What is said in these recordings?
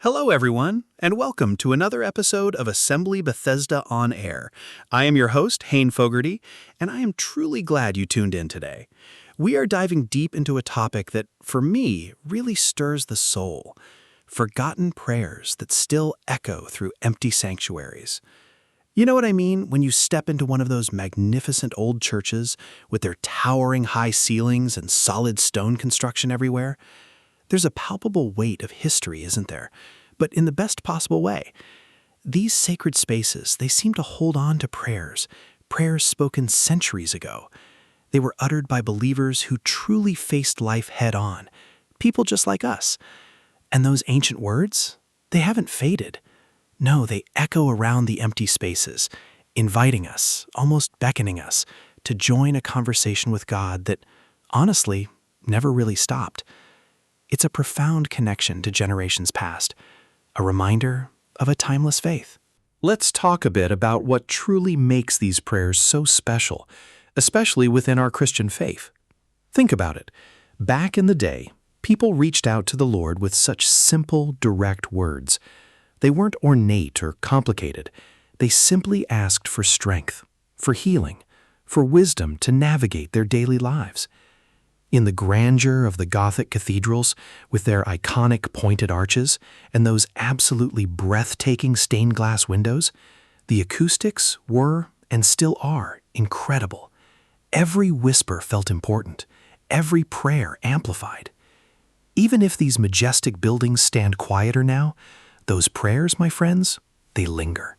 Hello, everyone, and welcome to another episode of Assembly Bethesda on Air. I am your host, Hayne Fogarty, and I am truly glad you tuned in today. We are diving deep into a topic that, for me, really stirs the soul: forgotten prayers that still echo through empty sanctuaries. You know what I mean when you step into one of those magnificent old churches with their towering high ceilings and solid stone construction everywhere? There's a palpable weight of history, isn't there? But in the best possible way. These sacred spaces, they seem to hold on to prayers spoken centuries ago. They were uttered by believers who truly faced life head-on, people just like us. And those ancient words, they haven't faded. No, they echo around the empty spaces, inviting us, almost beckoning us, to join a conversation with God that, honestly, never really stopped. It's a profound connection to generations past, a reminder of a timeless faith. Let's talk a bit about what truly makes these prayers so special, especially within our Christian faith. Think about it. Back in the day, people reached out to the Lord with such simple, direct words. They weren't ornate or complicated. They simply asked for strength, for healing, for wisdom to navigate their daily lives. In the grandeur of the Gothic cathedrals, with their iconic pointed arches and those absolutely breathtaking stained glass windows, the acoustics were, and still are, incredible. Every whisper felt important, every prayer amplified. Even if these majestic buildings stand quieter now, those prayers, my friends, they linger.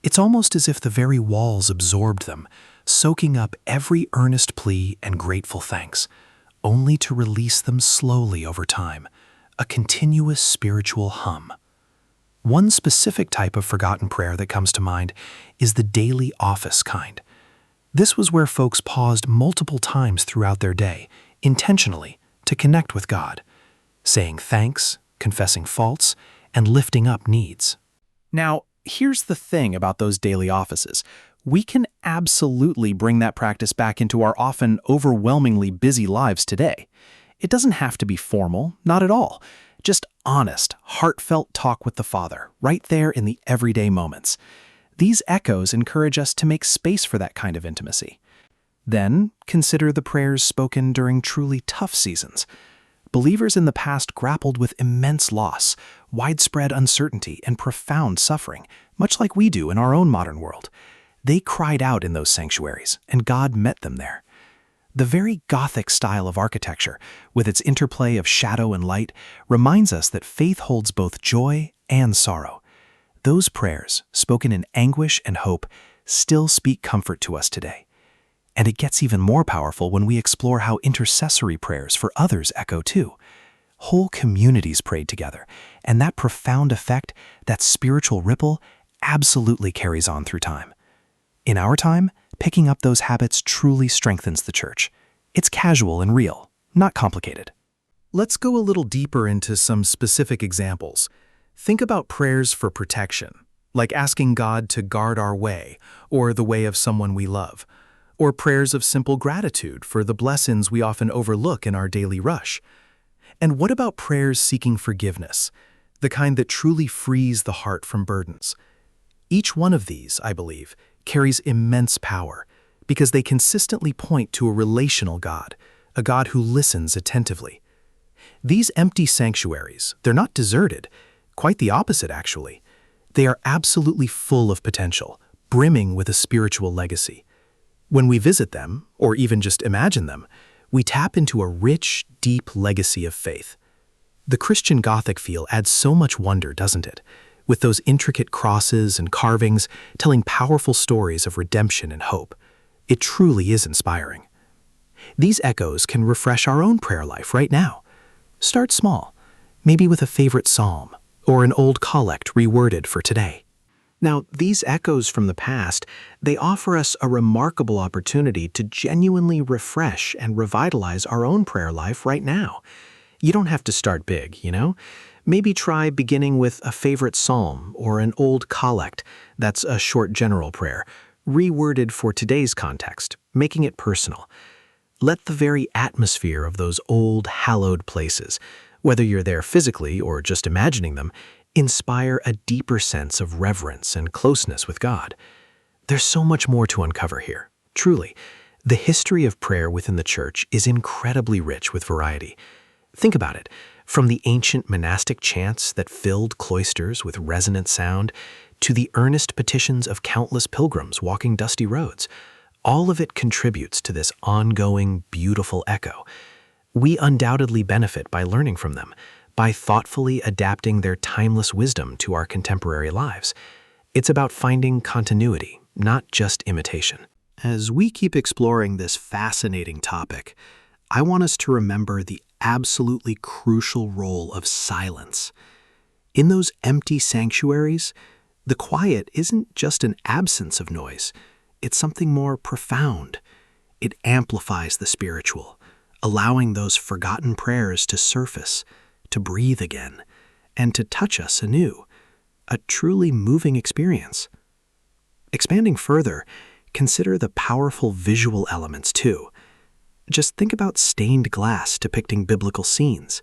It's almost as if the very walls absorbed them, soaking up every earnest plea and grateful thanks, only to release them slowly over time, a continuous spiritual hum. One specific type of forgotten prayer that comes to mind is the daily office kind. This was where folks paused multiple times throughout their day, intentionally, to connect with God, saying thanks, confessing faults, and lifting up needs. Now, here's the thing about those daily offices. We can absolutely bring that practice back into our often overwhelmingly busy lives today. It doesn't have to be formal, not at all. Just honest, heartfelt talk with the Father, right there in the everyday moments. These echoes encourage us to make space for that kind of intimacy. Then, consider the prayers spoken during truly tough seasons. Believers in the past grappled with immense loss, widespread uncertainty, and profound suffering, much like we do in our own modern world. They cried out in those sanctuaries, and God met them there. The very Gothic style of architecture, with its interplay of shadow and light, reminds us that faith holds both joy and sorrow. Those prayers, spoken in anguish and hope, still speak comfort to us today. And it gets even more powerful when we explore how intercessory prayers for others echo too. Whole communities prayed together, and that profound effect, that spiritual ripple, absolutely carries on through time. In our time, picking up those habits truly strengthens the church. It's casual and real, not complicated. Let's go a little deeper into some specific examples. Think about prayers for protection, like asking God to guard our way or the way of someone we love, or prayers of simple gratitude for the blessings we often overlook in our daily rush. And what about prayers seeking forgiveness, the kind that truly frees the heart from burdens? Each one of these, I believe, carries immense power because they consistently point to a relational God, a God who listens attentively. These empty sanctuaries, they're not deserted, quite the opposite actually. They are absolutely full of potential, brimming with a spiritual legacy. When we visit them, or even just imagine them, we tap into a rich, deep legacy of faith. The Christian Gothic feel adds so much wonder, doesn't it? With those intricate crosses and carvings telling powerful stories of redemption and hope. It truly is inspiring. These echoes can refresh our own prayer life right now. Start small, maybe with a favorite psalm or an old collect reworded for today. Now, these echoes from the past, they offer us a remarkable opportunity to genuinely refresh and revitalize our own prayer life right now. You don't have to start big, you know? Maybe try beginning with a favorite psalm or an old collect, that's a short general prayer, reworded for today's context, making it personal. Let the very atmosphere of those old, hallowed places, whether you're there physically or just imagining them, inspire a deeper sense of reverence and closeness with God. There's so much more to uncover here. Truly, the history of prayer within the church is incredibly rich with variety. Think about it, from the ancient monastic chants that filled cloisters with resonant sound to the earnest petitions of countless pilgrims walking dusty roads. All of it contributes to this ongoing, beautiful echo. We undoubtedly benefit by learning from them, by thoughtfully adapting their timeless wisdom to our contemporary lives. It's about finding continuity, not just imitation. As we keep exploring this fascinating topic, I want us to remember the absolutely crucial role of silence. In those empty sanctuaries, the quiet isn't just an absence of noise, it's something more profound. It amplifies the spiritual, allowing those forgotten prayers to surface, to breathe again, and to touch us anew. A truly moving experience. Expanding further, consider the powerful visual elements too. Just think about stained glass depicting biblical scenes.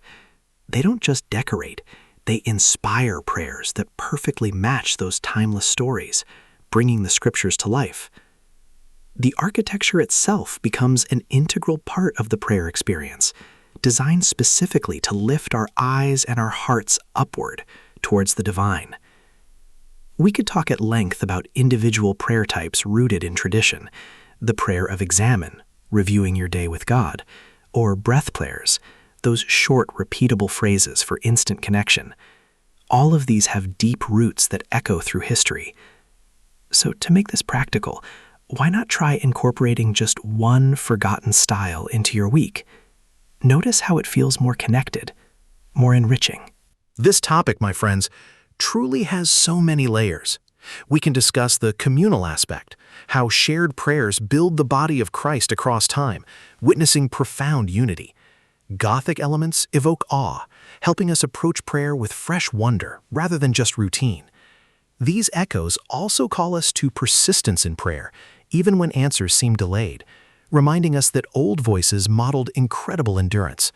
They don't just decorate, they inspire prayers that perfectly match those timeless stories, bringing the scriptures to life. The architecture itself becomes an integral part of the prayer experience, designed specifically to lift our eyes and our hearts upward towards the divine. We could talk at length about individual prayer types rooted in tradition, the prayer of examine, reviewing your day with God, or breath prayers, those short, repeatable phrases for instant connection. All of these have deep roots that echo through history. So to make this practical, why not try incorporating just one forgotten style into your week? Notice how it feels more connected, more enriching. This topic, my friends, truly has so many layers. We can discuss the communal aspect, how shared prayers build the body of Christ across time, witnessing profound unity. Gothic elements evoke awe, helping us approach prayer with fresh wonder rather than just routine. These echoes also call us to persistence in prayer, even when answers seem delayed, reminding us that old voices modeled incredible endurance.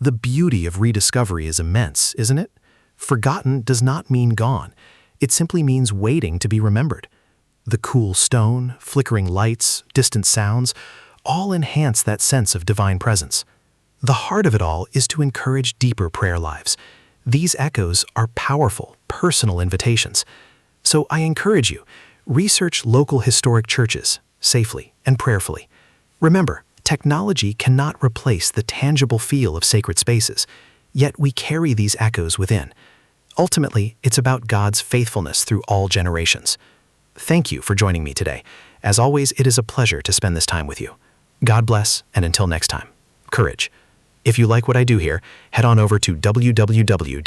The beauty of rediscovery is immense, isn't it? Forgotten does not mean gone. It simply means waiting to be remembered. The cool stone, flickering lights, distant sounds, all enhance that sense of divine presence. The heart of it all is to encourage deeper prayer lives. These echoes are powerful, personal invitations. So I encourage you, research local historic churches safely and prayerfully. Remember, technology cannot replace the tangible feel of sacred spaces, yet we carry these echoes within. Ultimately, it's about God's faithfulness through all generations. Thank you for joining me today. As always, it is a pleasure to spend this time with you. God bless, and until next time, courage. If you like what I do here, head on over to www.assembly